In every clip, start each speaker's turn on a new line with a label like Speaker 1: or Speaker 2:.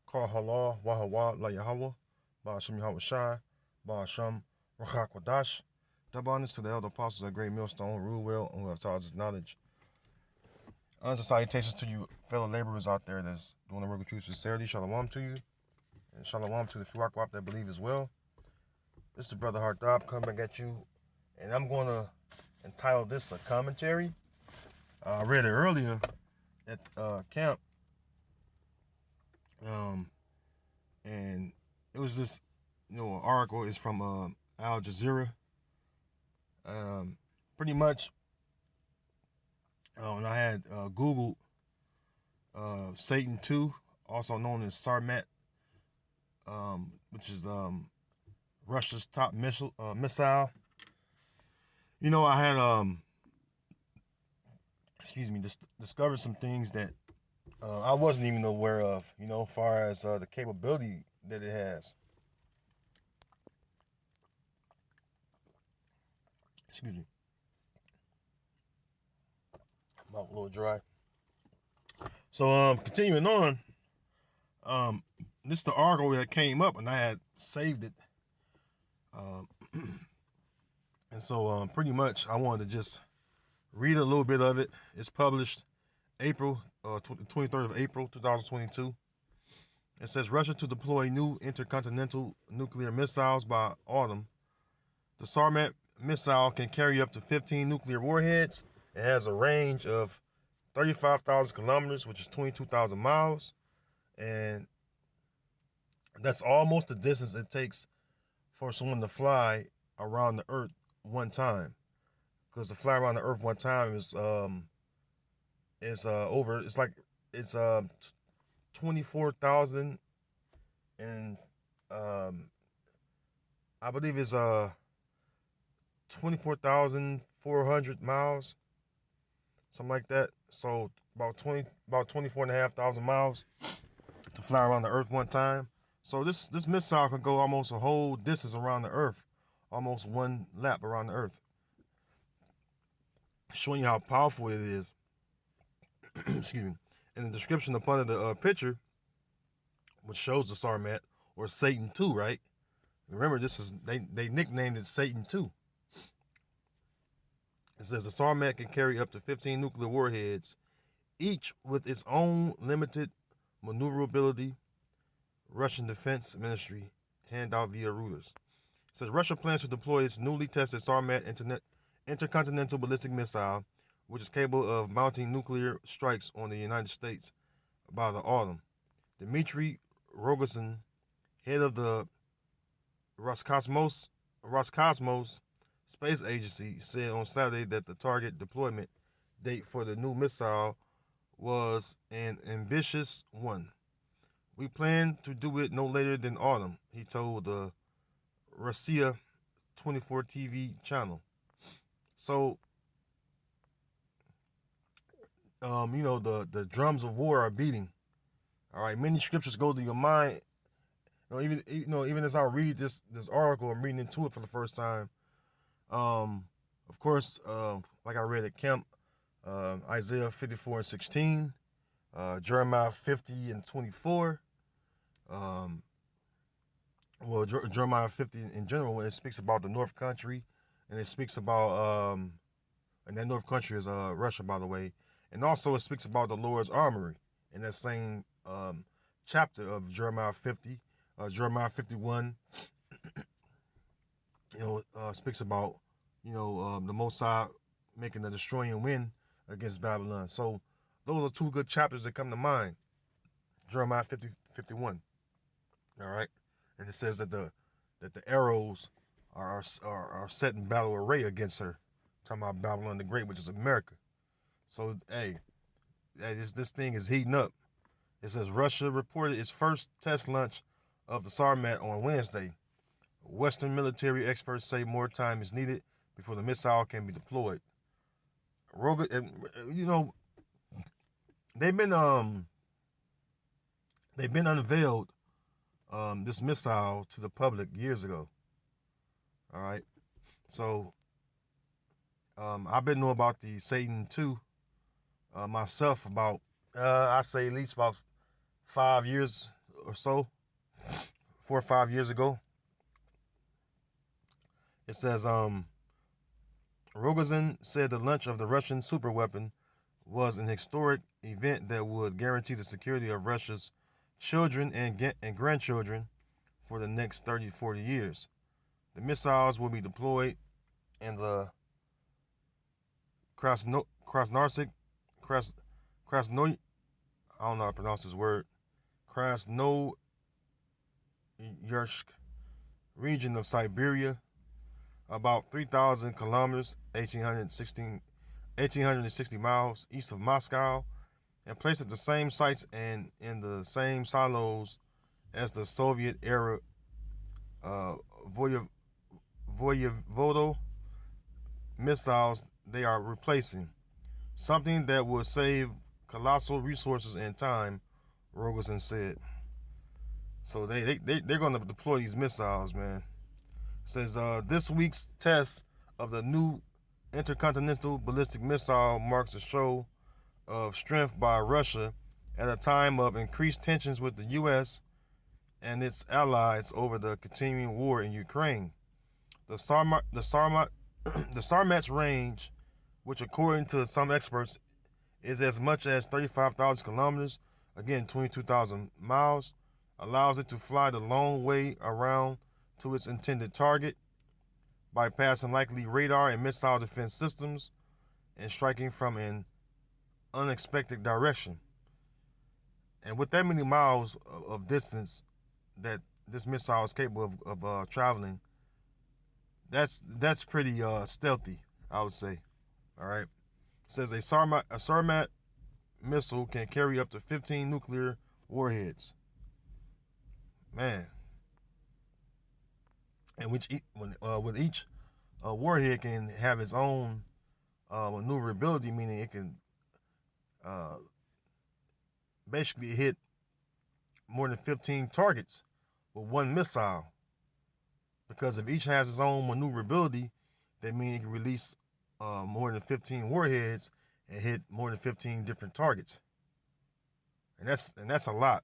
Speaker 1: Call halal, wahawa, la Yahweh, Ba'ashim Yahweh Shai, Ba'asham, Rachak Wadash. Double honors to the elder apostles at Great Millstone, rule well, and who have taught us knowledge. Honors and salutations to you fellow laborers out there that's doing the work of truth sincerity. Shalom to you, and shalom to the Fuakwap that believe as well. This is Brother Hardab coming back at you, and I'm going to entitle this a commentary. I read it earlier at camp, and it was this, an article is from Al Jazeera. Pretty much, and I had Googled Satan 2, also known as Sarmat, which is Russia's top missile. I had discovered some things that I wasn't even aware of. As far as the capability that it has. Excuse me. I'm a little dry. So continuing on, this is the article that came up, and I had saved it. And so pretty much I wanted to just read a little bit of it. It's published April 23rd of April 2022. It says Russia to deploy new intercontinental nuclear missiles by autumn. The Sarmat missile can carry up to 15 nuclear warheads. It has a range of 35,000 kilometers, which is 22,000 miles. And that's almost the distance it takes for someone to fly around the Earth one time. Because to fly around the Earth one time is over. It's 24,000 and I believe it's 24,400 miles, something like that. So about 24,500 miles to fly around the Earth one time. So this missile can go almost a whole distance around the Earth, almost one lap around the Earth, showing you how powerful it is. Excuse me. In the description up under the picture, which shows the Sarmat or Satan 2, right? Remember, this is they nicknamed it Satan 2. It says the Sarmat can carry up to 15 nuclear warheads, each with its own limited maneuverability. Russian Defense Ministry handout via Reuters. It says Russia plans to deploy its newly tested Sarmat intercontinental ballistic missile, which is capable of mounting nuclear strikes on the United States by the autumn. Dmitry Rogozin, head of the Roscosmos Space Agency, said on Saturday that the target deployment date for the new missile was an ambitious one. We plan to do it no later than autumn, he told the Russia 24 TV channel. So, the drums of war are beating. All right, many scriptures go to your mind. Even as I read this article, I'm reading into it for the first time. Of course, like I read at camp, Isaiah 54 and 16, Jeremiah 50 and 24. Jeremiah 50 in general, when it speaks about the North Country, and it speaks about, and that North Country is Russia, by the way, and also it speaks about the Lord's armory in that same chapter of Jeremiah 50. Jeremiah 51, speaks about, the Most High making the destroying wind against Babylon. So those are two good chapters that come to mind. Jeremiah 50, 51. All right, and it says that the arrows are set in battle array against her. Talking about Babylon the Great, which is America. So hey, this thing is heating up. It says Russia reported its first test launch of the Sarmat on Wednesday. Western military experts say more time is needed before the missile can be deployed. They've been unveiled this missile to the public years ago. All right, so I've been knowing about the Satan 2 myself about I say at least about 5 years or so, 4 or 5 years ago. It says, Rogozin said the launch of the Russian superweapon was an historic event that would guarantee the security of Russia's children and grandchildren for the next 30 to 40 years. The missiles will be deployed in the Krasnoyarsk, Krasnoy, I don't know how to pronounce this word, Krasnoyarsk region of Siberia, about 3,000 kilometers, 1,860 miles east of Moscow, and placed at the same sites and in the same silos as the Soviet-era Voyevodo missiles they are replacing, something that would save colossal resources and time, Rogozin said. So they're going to deploy these missiles, man. It says this week's test of the new intercontinental ballistic missile marks a show of strength by Russia at a time of increased tensions with the U.S. and its allies over the continuing war in Ukraine. The Sarmat's range, which according to some experts is as much as 35,000 kilometers, again 22,000 miles, allows it to fly the long way around to its intended target, bypassing likely radar and missile defense systems and striking from an unexpected direction. And with that many miles of distance that this missile is capable of traveling, that's pretty stealthy, I would say. All right. It says a Sarmat missile can carry up to 15 nuclear warheads. Man. And with each warhead can have its own maneuverability, meaning it can basically hit more than 15 targets with one missile. Because if each has its own maneuverability, that means it can release more than 15 warheads and hit more than 15 different targets. And that's a lot.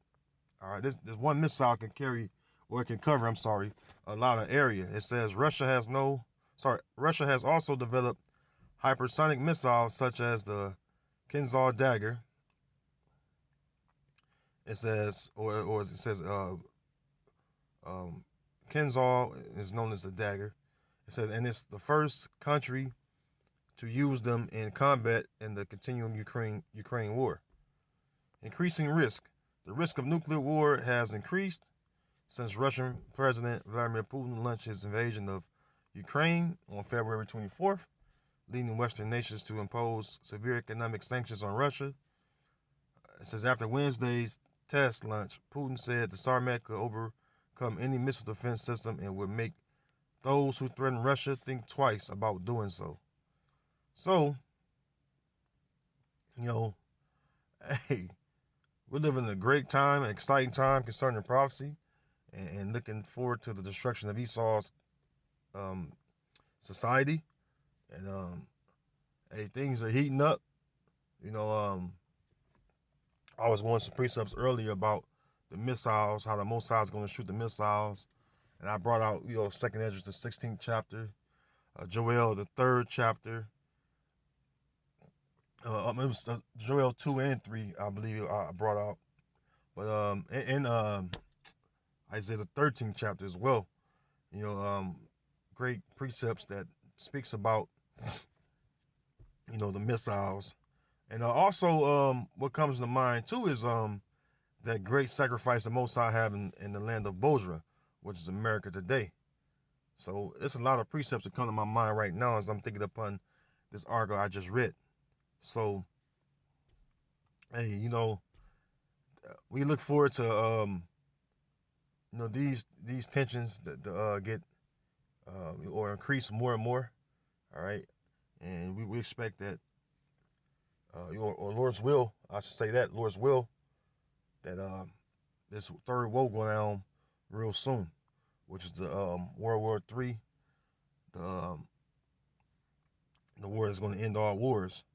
Speaker 1: All right, this one missile can carry, or it can cover, a lot of area. It says Russia has also developed hypersonic missiles such as the Kinzhal Dagger. It says, Kinzhal is known as the Dagger. It says, and it's the first country to use them in combat in the continuing Ukraine war. Increasing risk. The risk of nuclear war has increased since Russian President Vladimir Putin launched his invasion of Ukraine on February 24th, leading Western nations to impose severe economic sanctions on Russia. It says after Wednesday's test launch, Putin said the Sarmat could overcome any missile defense system and would make those who threaten Russia think twice about doing so. So, hey, we're living a great time, an exciting time concerning prophecy, and looking forward to the destruction of Esau's society. And hey, things are heating up. I was going some precepts earlier about the missiles, how the Most High is going to shoot the missiles, and I brought out 2nd Ezra, the 16th chapter, Joel, the 3rd chapter. It was Joel 2 and 3, I believe I brought out. But in Isaiah the 13th chapter as well, great precepts that speaks about, the missiles. And also what comes to mind too is that great sacrifice the Most High have in the land of Bozrah, which is America today. So there's a lot of precepts that come to my mind right now as I'm thinking upon this article I just read. So, hey, we look forward to these tensions that get or increase more and more. All right, and we expect that, or Lord's will, I should say that Lord's will, that this third woe go down real soon, which is the World War III, the war that's going to end all wars.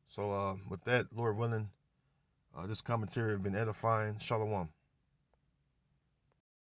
Speaker 1: So with that, Lord willing, this commentary has been edifying. Shalom.